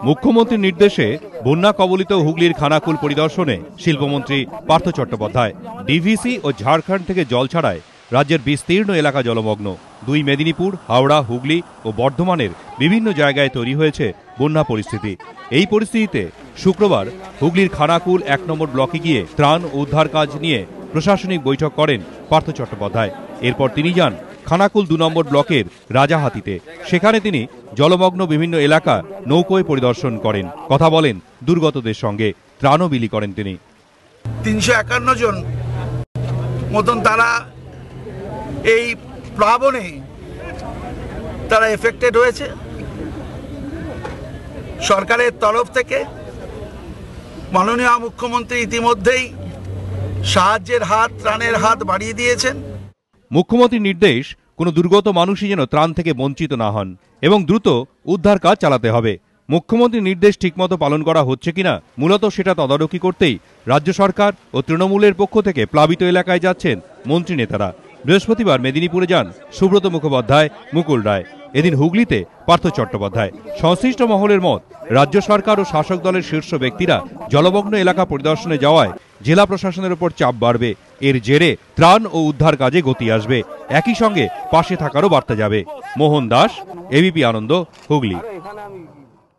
মুখ্যমন্ত্রীর নির্দেশে বন্যা কবলিত হুগলির খানাকুল পরিদর্শনে শিল্পমন্ত্রী পার্থ চট্টোপাধ্যায়। ডিভিসি ও ঝাড়খণ্ড থেকে জল ছাড়ায় রাজ্যের বিস্তীর্ণ এলাকা জলমগ্ন। দুই মেদিনীপুর, হাওড়া, হুগলি ও বর্ধমানের বিভিন্ন জায়গায় তৈরি হয়েছে বন্যা পরিস্থিতি। এই পরিস্থিতিতে শুক্রবার হুগলির খানাকুল ১ নম্বর ব্লকে গিয়ে ত্রাণ ও উদ্ধার কাজ নিয়ে প্রশাসনিক বৈঠক করেন পার্থ চট্টোপাধ্যায়। এরপর তিনি যান খানাকুল ২ নম্বর ব্লকের রাজাহাতিতে। সেখানে তিনি জলমগ্ন বিভিন্ন এলাকা নৌকোয় পরিদর্শন করেন, কথা বলেন দুর্গতদের সঙ্গে, ত্রাণও বিলি করেন তিনি। ৩৫১ জন মতন তারা এই প্লাবনে তারা এফেক্টেড হয়েছে। সরকারের তরফ থেকে মাননীয় মুখ্যমন্ত্রী ইতিমধ্যেই সাহায্যের হাত, ত্রাণের হাত বাড়িয়ে দিয়েছেন। মুখ্যমন্ত্রীর নির্দেশ, কোনো দুর্গত মানুষই যেন ত্রাণ থেকে বঞ্চিত না হন এবং দ্রুত উদ্ধার কাজ চালাতে হবে। মুখ্যমন্ত্রীর নির্দেশ ঠিকমতো পালন করা হচ্ছে কিনা মূলত সেটা তদারকি করতেই রাজ্য সরকার ও তৃণমূলের পক্ষ থেকে প্লাবিত এলাকায় যাচ্ছেন মন্ত্রী নেতারা। বৃহস্পতিবার মেদিনীপুরে যান সুব্রত মুখোপাধ্যায়, মুকুল রায়। এদিন হুগলিতে পার্থ চট্টোপাধ্যায়। সংশ্লিষ্ট মহলের মত, রাজ্য সরকার ও শাসক দলের শীর্ষ ব্যক্তিরা জলমগ্ন এলাকা পরিদর্শনে যাওয়ায় জেলা প্রশাসনের উপর চাপ বাড়বে। এর জেরে ত্রাণ ও উদ্ধার কাজে গতি আসবে, একই সঙ্গে পাশে থাকারও বার্তা যাবে। মোহন দাস, এবিপি আনন্দ, হুগলি।